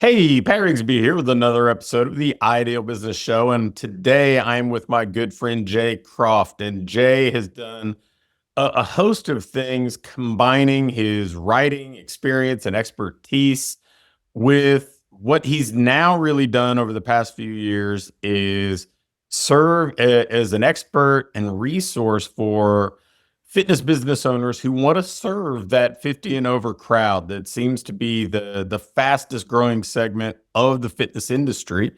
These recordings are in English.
Hey, Pat Rigsby here with another episode of the Ideal Business Show. And today I'm with my good friend Jay Croft. And Jay has done a host of things combining his writing experience and expertise with what he's now really done over the past few years is serve as an expert and resource for fitness business owners who want to serve that 50 and over crowd that seems to be the fastest growing segment of the fitness industry.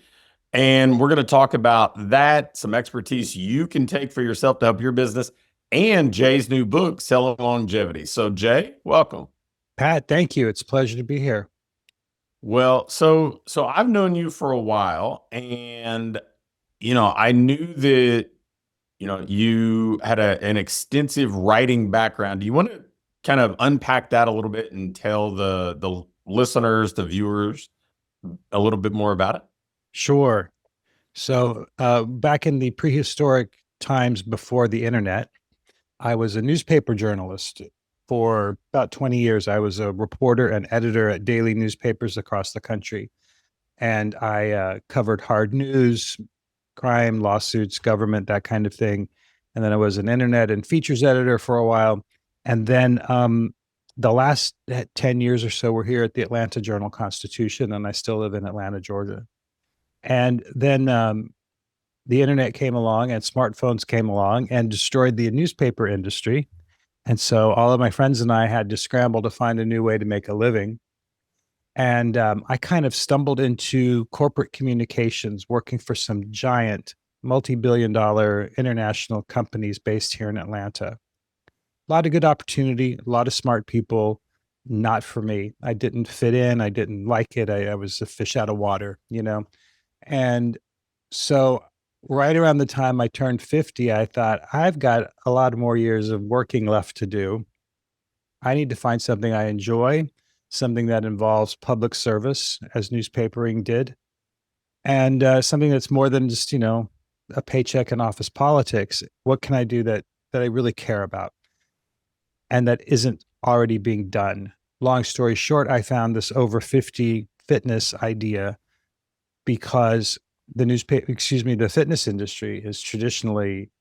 And we're going to talk about that, some expertise you can take for yourself to help your business, and Jay's new book, Selling Longevity. So, Jay, welcome. Pat, thank you. It's a pleasure to be here. Well, so I've known you for a while, and I knew that you had an extensive writing background. Do you want to kind of unpack that a little bit and tell the listeners, the viewers, a little bit more about it? Sure. Back in the prehistoric times before the internet, I was a newspaper journalist for about 20 years. I was a reporter and editor at daily newspapers across the country. And I covered hard news, crime, lawsuits, government, that kind of thing. And then I was an internet and features editor for a while. And then the last 10 years or so, we're here at the Atlanta Journal Constitution, and I still live in Atlanta, Georgia. And then the internet came along and smartphones came along and destroyed the newspaper industry. And so all of my friends and I had to scramble to find a new way to make a living. And I kind of stumbled into corporate communications, working for some giant multi-billion dollar international companies based here in Atlanta. A lot of good opportunity, a lot of smart people. Not for me. I didn't fit in. I didn't like it. I was a fish out of water. And so, right around the time I turned 50, I thought, I've got a lot more years of working left to do. I need to find something I enjoy, something that involves public service, as newspapering did, and something that's more than just a paycheck and office politics. What can I do that I really care about and that isn't already being done? Long story short, I found this over 50 fitness idea because the fitness industry is traditionally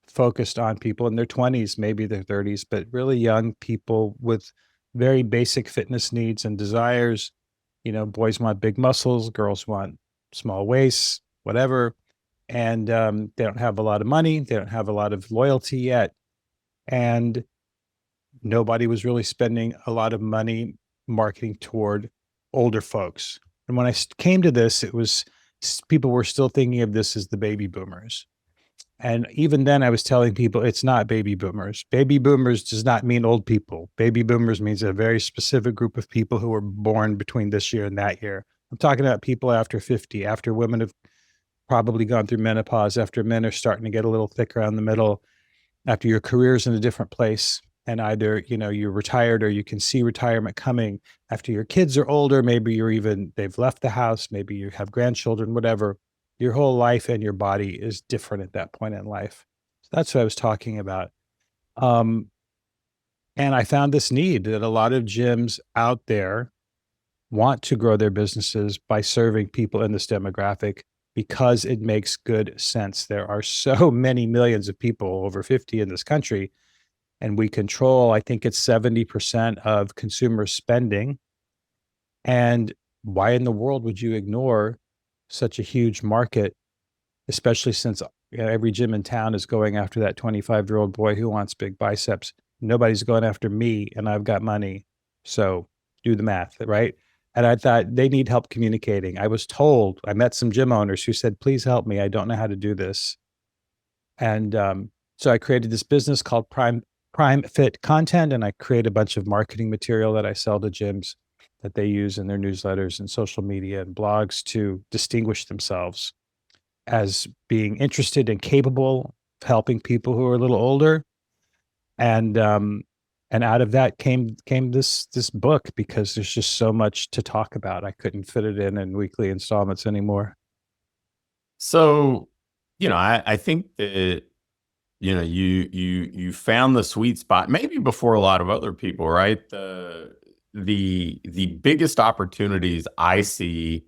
focused on people in their 20s, maybe their 30s, but really young people with very basic fitness needs and desires. Boys want big muscles, girls want small waists, whatever. And they don't have a lot of money, they don't have a lot of loyalty yet. And nobody was really spending a lot of money marketing toward older folks. And when I came to this, it was people were still thinking of this as the baby boomers. And even then, I was telling people it's not baby boomers. Baby boomers does not mean old people. Baby boomers means a very specific group of people who were born between this year and that year. I'm talking about people after 50, after women have probably gone through menopause, after men are starting to get a little thicker on the middle, after your career's in a different place. And either, you're retired or you can see retirement coming after your kids are older. Maybe they've left the house. Maybe you have grandchildren, whatever. Your whole life and your body is different at that point in life. So that's what I was talking about. Um, and I found this need that a lot of gyms out there want to grow their businesses by serving people in this demographic because it makes good sense. There are so many millions of people over 50 in this country, and we control, I think it's 70% of consumer spending. And why in the world would you ignore such a huge market, especially since every gym in town is going after that 25-year-old boy who wants big biceps? Nobody's going after me, and I've got money. So do the math, right? And I thought they need help communicating. I met some gym owners who said, please help me. I don't know how to do this. And so I created this business called Prime Fit Content, and I create a bunch of marketing material that I sell to gyms that they use in their newsletters and social media and blogs to distinguish themselves as being interested and capable of helping people who are a little older. And out of that came this book, because there's just so much to talk about. I couldn't fit it in weekly installments anymore. So, I think that you found the sweet spot maybe before a lot of other people, right? the biggest opportunities I see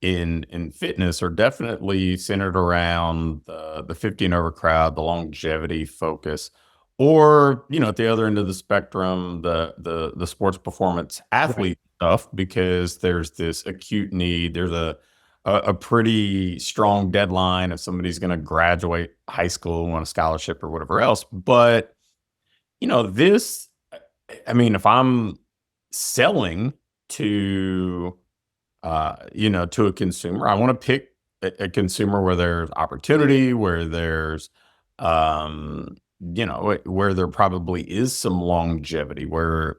in fitness are definitely centered around the 50 and over crowd, the longevity focus, or at the other end of the spectrum, the sports performance Right. athlete stuff, because there's this acute need. There's a pretty strong deadline if somebody's going to graduate high school and want a scholarship or whatever else. But this, if I'm selling to to a consumer, I want to pick a consumer where there's opportunity, where there's where there probably is some longevity, where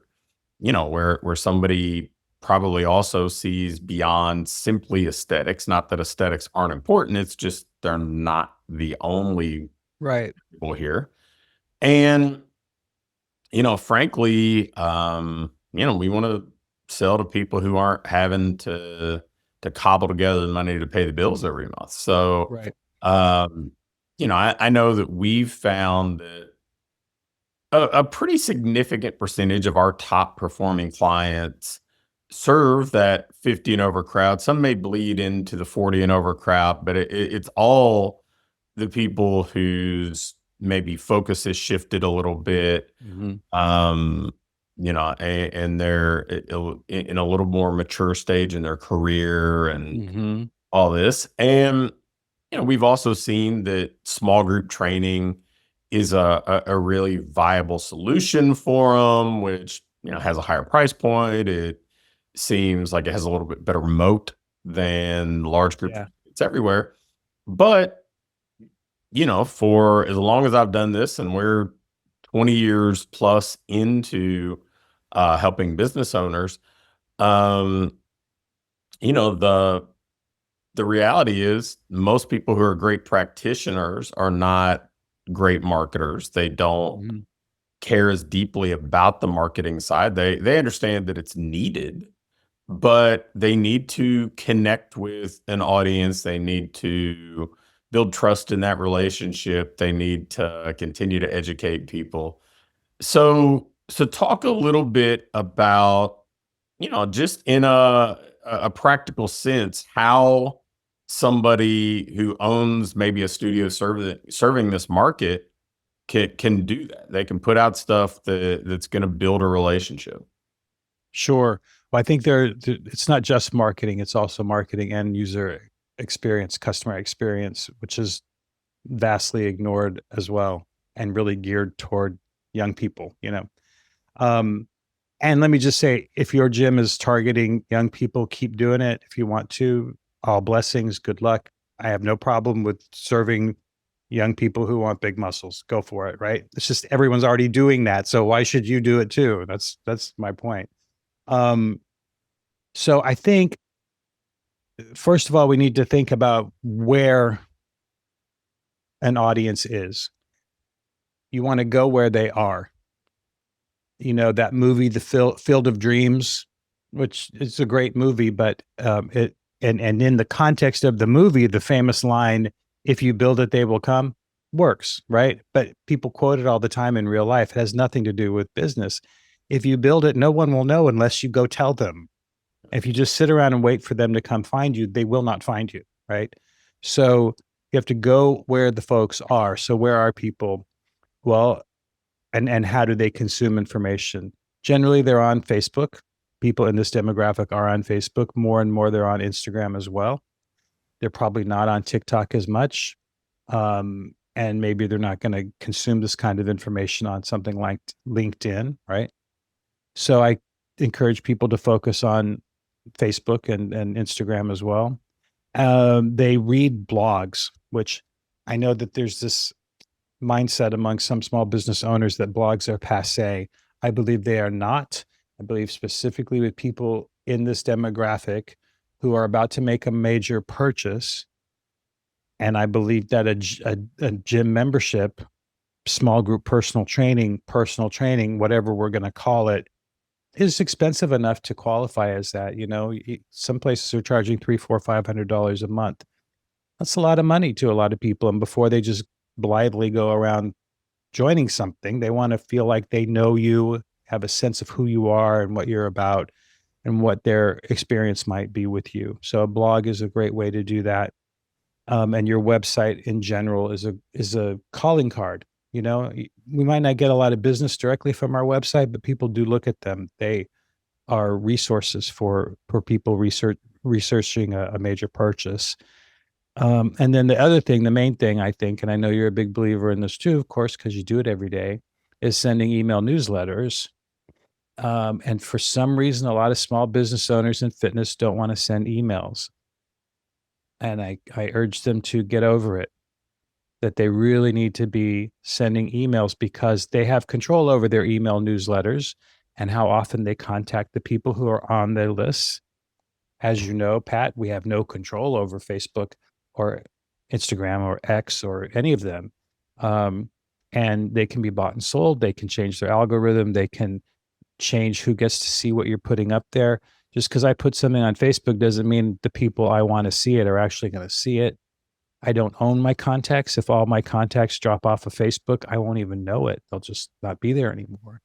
somebody probably also sees beyond simply aesthetics. Not that aesthetics aren't important, it's just they're not the only Right. people here. And frankly, we want to sell to people who aren't having to cobble together the money to pay the bills every month. So, Right. um, I know that we've found that a pretty significant percentage of our top performing clients serve that 50 and over crowd. Some may bleed into the 40 and over crowd, but it's all the people whose maybe focus has shifted a little bit, Mhm. and they're in a little more mature stage in their career and Mhm. all this. And we've also seen that small group training is a really viable solution for them, which has a higher price point. It seems like it has a little bit better moat than large group. Yeah. It's everywhere. But for as long as I've done this, and we're 20 years plus into helping business owners, um, the reality is most people who are great practitioners are not great marketers. They don't Mhm. care as deeply about the marketing side. They understand that it's needed, but they need to connect with an audience. They need to build trust in that relationship. They need to continue to educate people. So talk a little bit about, just in a practical sense, how somebody who owns maybe a studio serving this market can do that. They can put out stuff that's going to build a relationship. Sure. Well, I think it's not just marketing, it's also marketing and user experience, customer experience, which is vastly ignored as well and really geared toward young people. Um, and let me just say, if your gym is targeting young people, keep doing it. If you want to, all blessings, good luck. I have no problem with serving young people who want big muscles. Go for it, right? It's just everyone's already doing that, so why should you do it too? That's my point. Um, so I think first of all, we need to think about where an audience is. You want to go where they are. That movie, Field of Dreams, which is a great movie, but it and in the context of the movie, the famous line, "If you build it, they will come," works, right? But people quote it all the time in real life. It has nothing to do with business. If you build it, no one will know unless you go tell them. If you just sit around and wait for them to come find you, they will not find you, right? So you have to go where the folks are. So where are people? Well, and how do they consume information? Generally, they're on Facebook. People in this demographic are on Facebook. More and more, they're on Instagram as well. They're probably not on TikTok as much. And maybe they're not going to consume this kind of information on something like LinkedIn, right? So I encourage people to focus on Facebook and Instagram as well. They read blogs, which I know that there's this mindset among some small business owners that blogs are passe. I believe they are not. I believe specifically with people in this demographic who are about to make a major purchase. And I believe that a gym membership, small group personal training, whatever we're going to call it, is expensive enough to qualify as that. Some places are charging three, four, $500 a month. That's a lot of money to a lot of people. And before they just blithely go around joining something, they want to feel like they know you have a sense of who you are and what you're about and what their experience might be with you. So a blog is a great way to do that. And your website in general is a calling card. You know, we might not get a lot of business directly from our website, but people do look at them. They are resources for people researching a major purchase. And then the other thing, the main thing I think, and I know you're a big believer in this too, of course, because you do it every day, is sending email newsletters. And for some reason, a lot of small business owners in fitness don't want to send emails. And I urge them to get over it, that they really need to be sending emails because they have control over their email newsletters and how often they contact the people who are on their lists. As you know, Pat, we have no control over Facebook or Instagram or X or any of them. And they can be bought and sold. They can change their algorithm. They can change who gets to see what you're putting up there. Just because I put something on Facebook doesn't mean the people I want to see it are actually going to see it. I don't own my contacts. If all my contacts drop off of Facebook, I won't even know it. They'll just not be there anymore.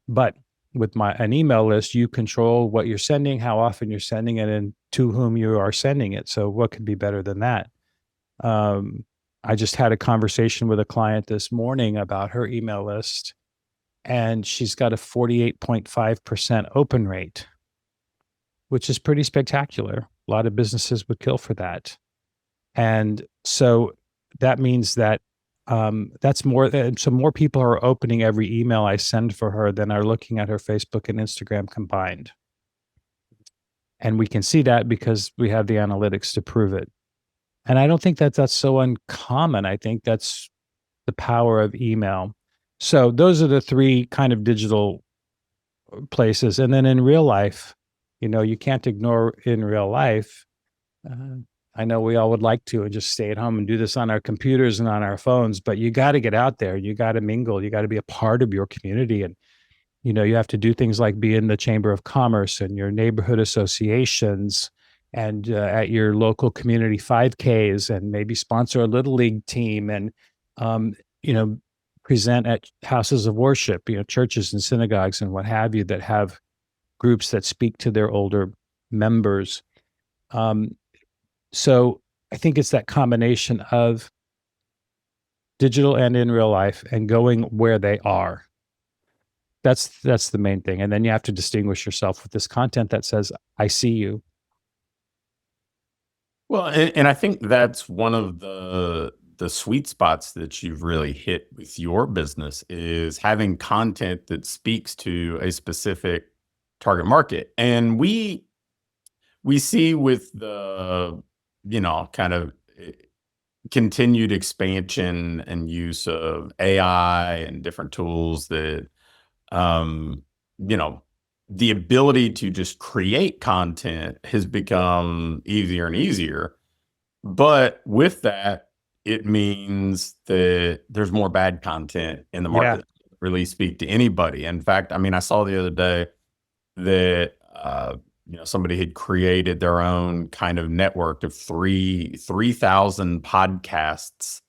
But with an email list, you control what you're sending, how often you're sending it, and to whom you are sending it. So what could be better than that? I just had a conversation with a client this morning about her email list, and she's got a 48.5% open rate, which is pretty spectacular. A lot of businesses would kill for that. And so that means that that's more. So more people are opening every email I send for her than are looking at her Facebook and Instagram combined. And we can see that because we have the analytics to prove it. And I don't think that that's so uncommon. I think that's the power of email. So those are the three kind of digital places. And then in real life, you can't ignore in real life. I know we all would like to and just stay at home and do this on our computers and on our phones, but you got to get out there. You got to mingle. You got to be a part of your community. And, you have to do things like be in the Chamber of Commerce and your neighborhood associations and at your local community 5Ks and maybe sponsor a little league team and, present at houses of worship, churches and synagogues and what have you that have groups that speak to their older members. So I think it's that combination of digital and in real life and going where they are. That's the main thing. And then you have to distinguish yourself with this content that says, I see you. Well, and I think that's one of the sweet spots that you've really hit with your business is having content that speaks to a specific target market. And we see with the, kind of continued expansion and use of AI and different tools that, the ability to just create content has become easier and easier. But with that, it means that there's more bad content in the market. Yeah. Really speak to anybody. In fact, I saw the other day that somebody had created their own kind of network of 3,000 podcasts,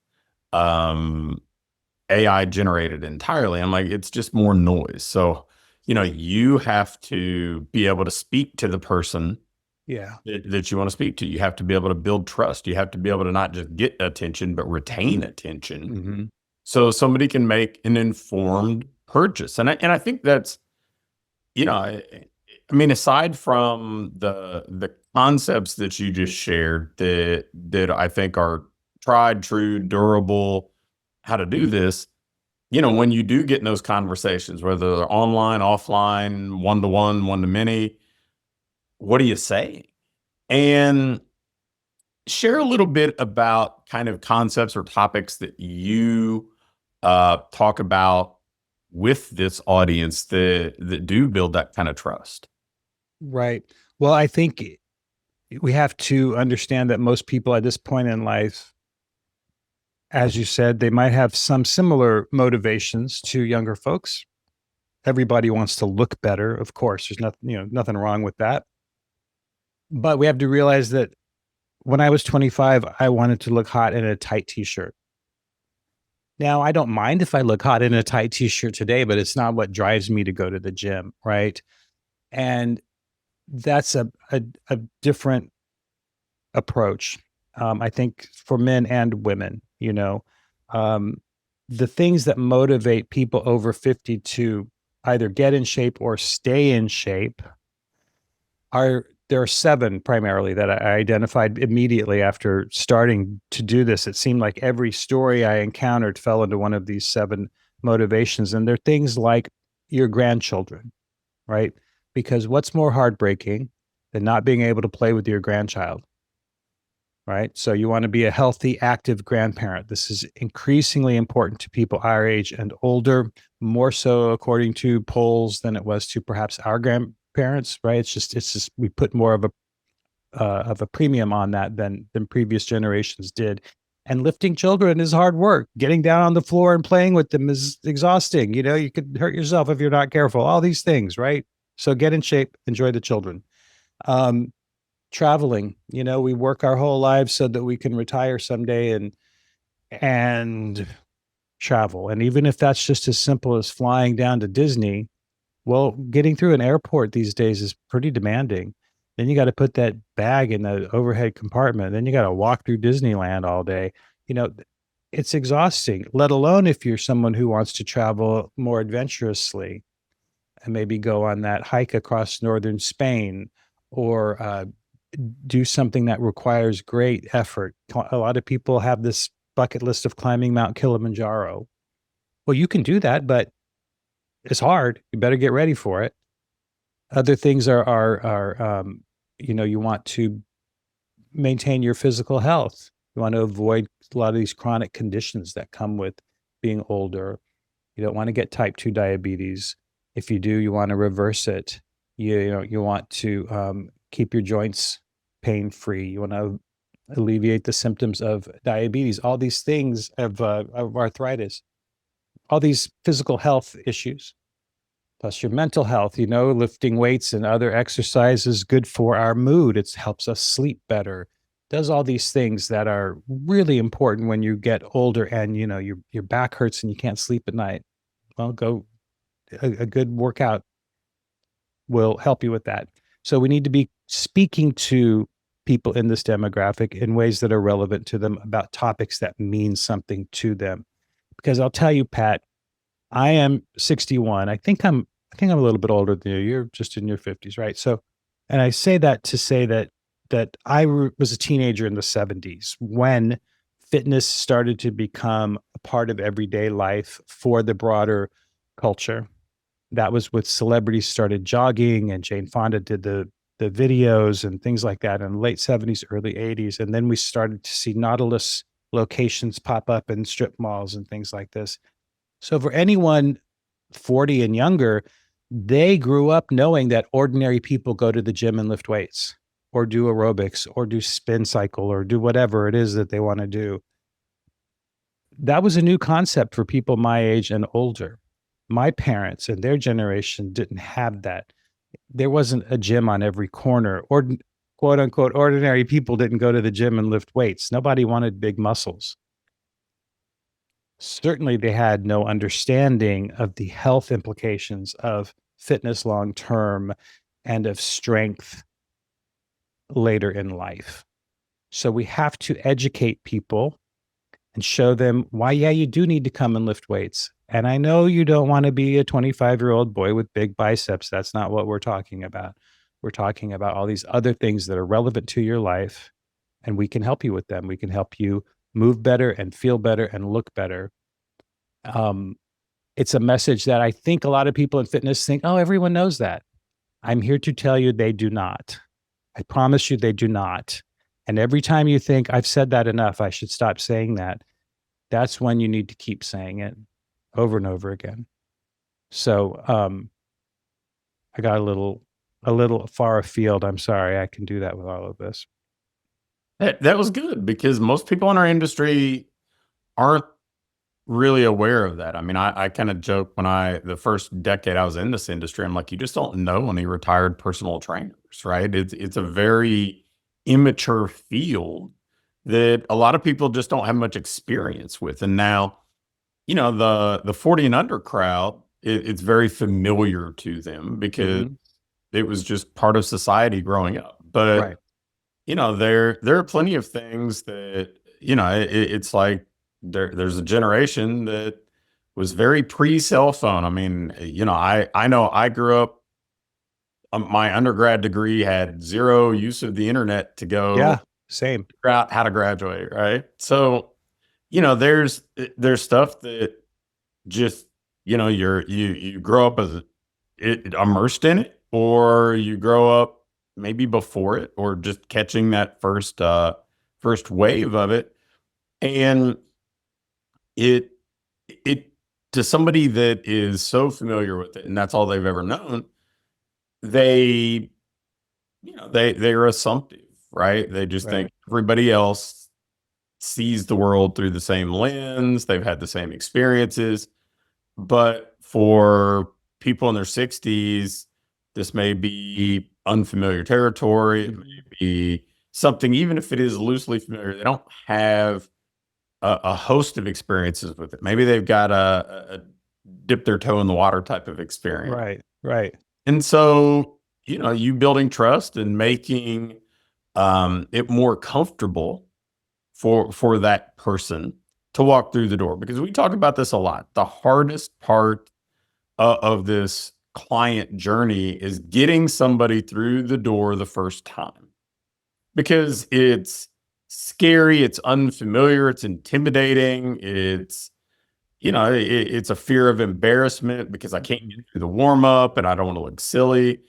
AI generated entirely. I'm like, it's just more noise. So, you have to be able to speak to the person that you want to speak to. You have to be able to build trust. You have to be able to not just get attention, but retain attention. Mm-hmm. So somebody can make an informed purchase. And I think that's, aside from the concepts that you just shared that I think are tried, true, durable, how to do this, when you do get in those conversations, whether they're online, offline, one-to-one, one-to-many, what do you say? And share a little bit about kind of concepts or topics that you talk about with this audience that do build that kind of trust. Right. Well, I think we have to understand that most people at this point in life, as you said, they might have some similar motivations to younger folks. Everybody wants to look better. Of course, there's nothing wrong with that. But we have to realize that when I was 25, I wanted to look hot in a tight t-shirt. Now, I don't mind if I look hot in a tight t-shirt today, but it's not what drives me to go to the gym, right? And that's a different approach. I think for men and women, um, the things that motivate people over 50 to either get in shape or stay in shape there are seven primarily that I identified immediately after starting to do this. It seemed like every story I encountered fell into one of these seven motivations. And they're things like your grandchildren, right? Because what's more heartbreaking than not being able to play with your grandchild? Right. So you want to be a healthy, active grandparent. This is increasingly important to people our age and older, more so according to polls than it was to perhaps our grandparents. Right. It's just we put more of a premium on that than previous generations did. And lifting children is hard work. Getting down on the floor and playing with them is exhausting. You could hurt yourself if you're not careful. All these things, right? So get in shape, enjoy the children. Um, Traveling, we work our whole lives so that we can retire someday and travel. And even if that's just as simple as flying down to Disney, well, getting through an airport these days is pretty demanding. Then you got to put that bag in the overhead compartment. Then you got to walk through Disneyland all day. You know, it's exhausting, let alone if you're someone who wants to travel more adventurously and maybe go on that hike across northern Spain or do something that requires great effort. A lot of people have this bucket list of climbing Mount Kilimanjaro. Well, you can do that, but it's hard. You better get ready for it. Other things you want to maintain your physical health. You want to avoid a lot of these chronic conditions that come with being older. You don't want to get type 2 diabetes. If you do, you want to reverse it. You want to keep your joints pain free. You want to alleviate the symptoms of diabetes. All these things of arthritis. All these physical health issues. Plus your mental health, lifting weights and other exercises good for our mood. It helps us sleep better. Does all these things that are really important when you get older and your back hurts and you can't sleep at night. Well, go a good workout will help you with that. So we need to be speaking to people in this demographic in ways that are relevant to them about topics that mean something to them. Because I'll tell you, Pat, I am 61. I think I'm a little bit older than you. You're just in your 50s, right? So, and I say that to say that I was a teenager in the 70s when fitness started to become a part of everyday life for the broader culture. That was with celebrities started jogging, and Jane Fonda did the videos and things like that in the late 70s, early 80s. And then we started to see Nautilus locations pop up in strip malls and things like this. So for anyone 40 and younger, they grew up knowing that ordinary people go to the gym and lift weights or do aerobics or do spin cycle or do whatever it is that they want to do. That was a new concept for people my age and older. My parents and their generation didn't have that. There wasn't a gym on every corner, or quote unquote ordinary people didn't go to the gym and lift weights. Nobody wanted big muscles. Certainly they had no understanding of the health implications of fitness long term and of strength later in life. So we have to educate people and show them why, yeah, you do need to come and lift weights. And I know you don't want to be a 25-year-old boy with big biceps. That's not what we're talking about. We're talking about all these other things that are relevant to your life, and we can help you with them. We can help you move better and feel better and look better. It's a message that I think a lot of people in fitness think, oh, everyone knows that. I'm here to tell you they do not. I promise you they do not. And every time you think I've said that enough, I should stop saying that, that's when you need to keep saying it over and over again. So I got a little far afield. I'm sorry. I can do that with all of this. That was good because most people in our industry aren't really aware of that. I mean, I kind of joke when the first decade I was in this industry, I'm like, you just don't know any retired personal trainers, right? It's a very immature field that a lot of people just don't have much experience with. And now the 40 and under crowd, it's very familiar to them because Mhm. it was just part of society growing up. But Right. there are plenty of things that it's like there's a generation that was very pre cell phone. I mean, I know I grew up. My undergrad degree had zero use of the internet to go Yeah. Same. figure out how to graduate, right? So there's stuff that just you grow up as immersed in it, or you grow up maybe before it, or just catching that first wave of it. And it it to somebody that is so familiar with it and that's all they've ever known, they they're assumptive, right? They just Right. think everybody else sees the world through the same lens, they've had the same experiences. But for people in their 60s, this may be unfamiliar territory. It may Mhm. be something, even if it is loosely familiar, they don't have a host of experiences with it. Maybe they've got a dip their toe in the water type of experience. Right. Right. And so, you building trust and making it more comfortable for that person to walk through the door, because we talk about this a lot. The hardest part of this client journey is getting somebody through the door the first time, because it's scary, it's unfamiliar, it's intimidating, it's a fear of embarrassment because I can't get Mhm. through the warm up and I don't want to look silly.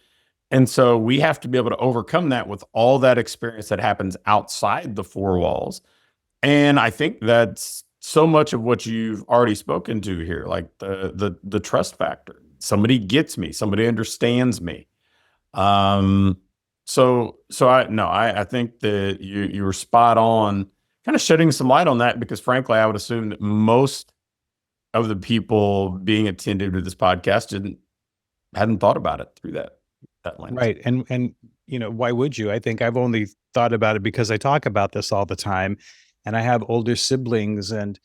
And so we have to be able to overcome that with all that experience that happens outside the four walls. And I think that's so much of what you've already spoken to here, like the trust factor. Somebody gets me, somebody understands me. Um, so I no, I think that you were spot on, kind of shedding some light on that, because frankly, I would assume that most of the people being attentive to this podcast hadn't thought about it through that lens. Right. And why would you? I think I've only thought about it because I talk about this all the time, and I have older siblings and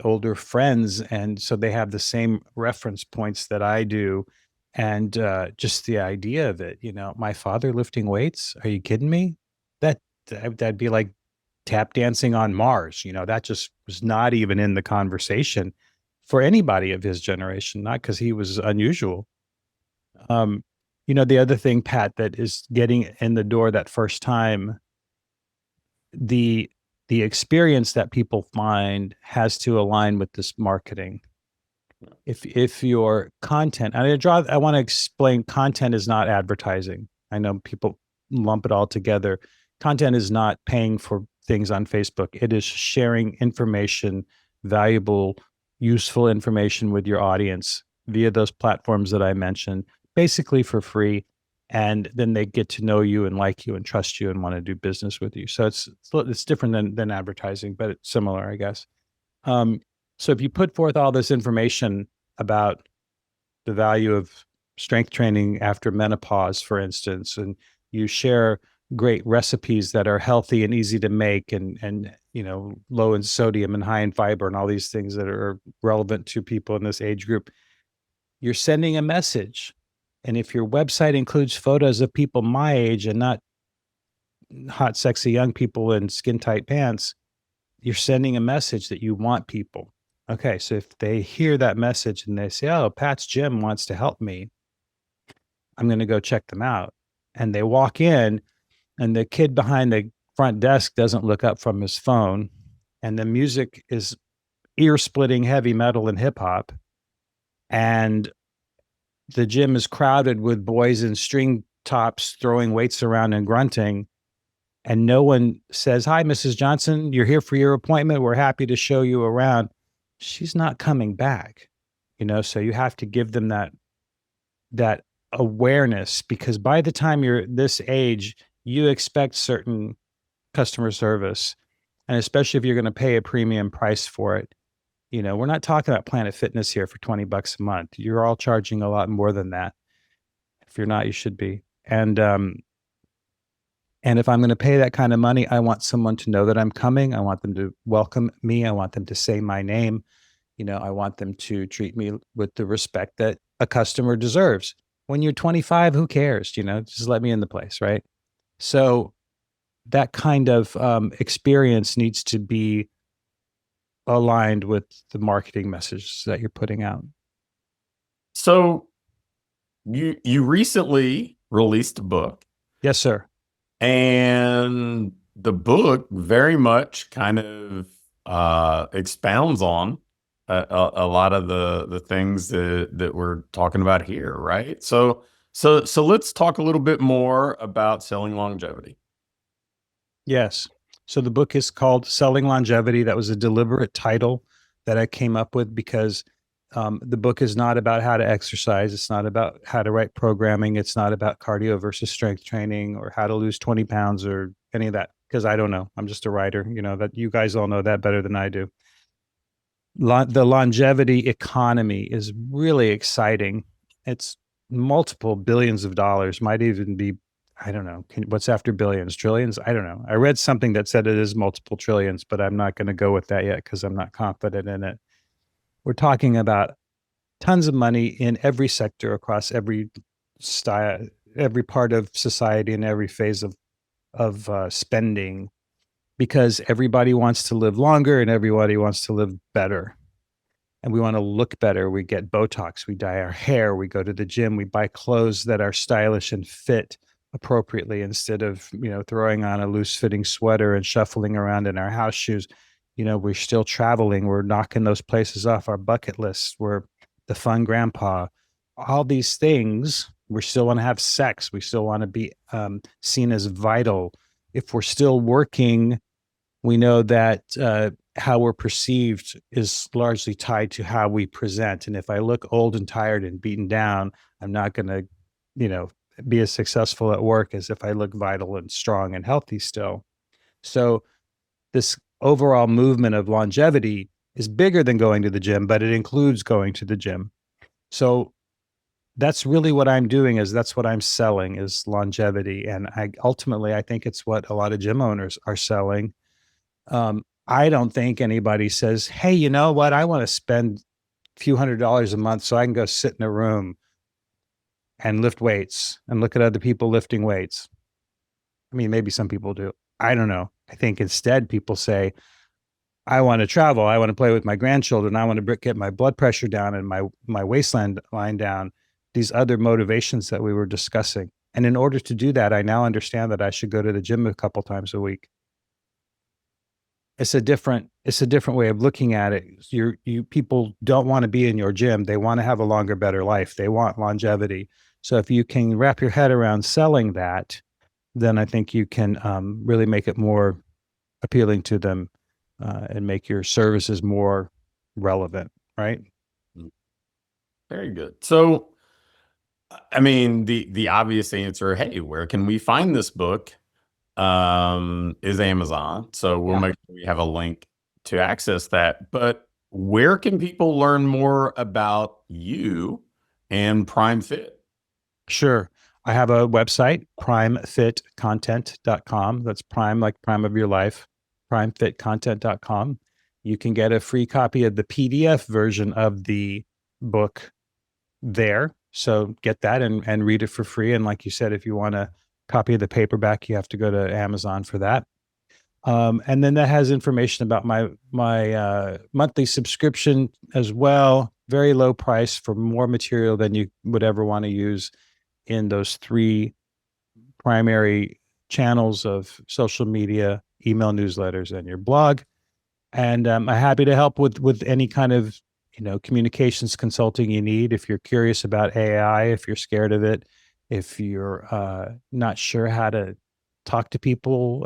older friends, and so they have the same reference points that I do. And just the idea of it, my father lifting weights, are you kidding me? That'd be like tap dancing on Mars. That just was not even in the conversation for anybody of his generation, not because he was unusual. Um, the other thing, Pat, that is getting in the door that first time, the the experience that people find has to align with this marketing. If your content, and I want to explain, content is not advertising. I know people lump it all together. Content is not paying for things on Facebook. It is sharing information, valuable, useful information with your audience via those platforms that I mentioned, basically for free. And then they get to know you and like you and trust you and want to do business with you. So it's different than advertising, but it's similar, I guess. Um, so if you put forth all this information about the value of strength training after menopause, for instance, and you share great recipes that are healthy and easy to make, and low in sodium and high in fiber and all these things that are relevant to people in this age group, you're sending a message. And if your website includes photos of people my age and not hot, sexy young people in skin tight pants, you're sending a message that you want people. Okay, so if they hear that message and they say, "Oh, Pat's Gym wants to help me, I'm going to go check them out." And they walk in, and the kid behind the front desk doesn't look up from his phone, and the music is ear splitting heavy metal and hip hop. And the gym is crowded with boys in string tops throwing weights around and grunting. And no one says, "Hi, Mrs. Johnson, you're here for your appointment. We're happy to show you around." She's not coming back. So you have to give them that awareness, because by the time you're this age, you expect certain customer service. And especially if you're going to pay a premium price for it. We're not talking about Planet Fitness here for $20 a month. You're all charging a lot more than that. If you're not, you should be. And if I'm going to pay that kind of money, I want someone to know that I'm coming. I want them to welcome me. I want them to say my name. I want them to treat me with the respect that a customer deserves. When you're 25, who cares? Just let me in the place, right? So that kind of experience needs to be aligned with the marketing message that you're putting out. So you recently released a book, Yes, sir. and the book very much kind of expounds on a lot of the things that we're talking about here, right? So let's talk a little bit more about selling longevity. Yes. So the book is called Selling Longevity. That was a deliberate title that I came up with because the book is not about how to exercise. It's not about how to write programming. It's not about cardio versus strength training or how to lose 20 pounds or any of that, because I don't know. I'm just a writer. That you guys all know that better than I do. The longevity economy is really exciting. It's multiple billions of dollars, might even be, I don't know, what's after billions, trillions? I don't know. I read something that said it is multiple trillions, but I'm not going to go with that yet because I'm not confident in it. We're talking about tons of money in every sector across every style, every part of society and every phase of spending, because everybody wants to live longer and everybody wants to live better, and we want to look better. We get Botox, we dye our hair, we go to the gym, we buy clothes that are stylish and fit appropriately instead of, throwing on a loose fitting sweater and shuffling around in our house shoes. We're still traveling. We're knocking those places off our bucket lists. We're the fun grandpa. All these things, we still want to have sex. We still want to be seen as vital. If we're still working, we know that how we're perceived is largely tied to how we present. And if I look old and tired and beaten down, I'm not going to, be as successful at work as if I look vital and strong and healthy still. So this overall movement of longevity is bigger than going to the gym, but it includes going to the gym. So that's really what I'm doing, is that's what I'm selling, is longevity. And ultimately, I think it's what a lot of gym owners are selling. I don't think anybody says, hey, you know what? I want to spend a few $100s a month so I can go sit in a room and lift weights and look at other people lifting weights. I mean, maybe some people do. I don't know. I think instead people say, I want to travel. I want to play with my grandchildren. I want to get my blood pressure down and my waistline line down. These other motivations that we were discussing. And in order to do that, I now understand that I should go to the gym a couple times a week. It's a different way of looking at it. You people don't want to be in your gym. They want to have a longer, better life. They want longevity. So if you can wrap your head around selling that, then I think you can really make it more appealing to them and make your services more relevant, right? Very good. So, I mean, the obvious answer, hey, where can we find this book? Is Amazon. So we'll make sure we have a link to access that. But where can people learn more about you and Prime Fit? Sure. I have a website, primefitcontent.com. That's prime, like prime of your life, primefitcontent.com. You can get a free copy of the PDF version of the book there. So get that and read it for free. And like you said, if you want a copy of the paperback, you have to go to Amazon for that. And then that has information about my monthly subscription as well. Very low price for more material than you would ever want to use in those three primary channels of social media, email newsletters, and your blog. And I'm happy to help with any kind of communications consulting you need. If you're curious about AI, if you're scared of it, if you're not sure how to talk to people,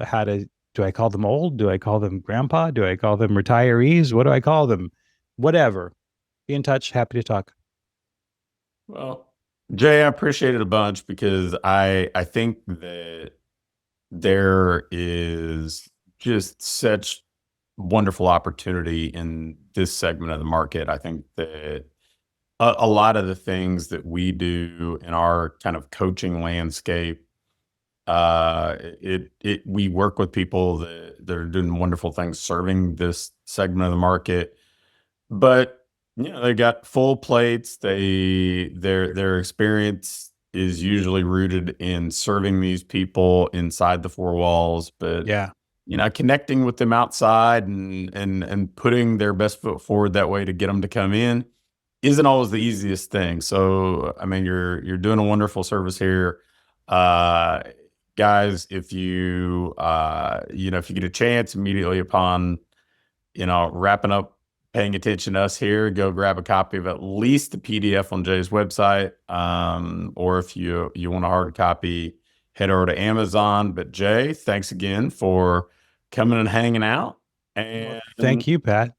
do I call them old? Do I call them grandpa? Do I call them retirees? What do I call them? Whatever. Be in touch. Happy to talk. Well, Jay, I appreciate it a bunch because I think that there is just such wonderful opportunity in this segment of the market. I think that a lot of the things that we do in our kind of coaching landscape, we work with people that are doing wonderful things serving this segment of the market. But Yeah, they got full plates. Their experience is usually rooted in serving these people inside the four walls, but Yeah. connecting with them outside and putting their best foot forward that way to get them to come in isn't always the easiest thing. So, I mean, you're doing a wonderful service here. Uh, guys, if if you get a chance immediately upon, wrapping up paying attention to us here, go grab a copy of at least the PDF on Jay's website. Or if you want a hard copy, head over to Amazon. But Jay, thanks again for coming and hanging out. Well, And thank you, Pat.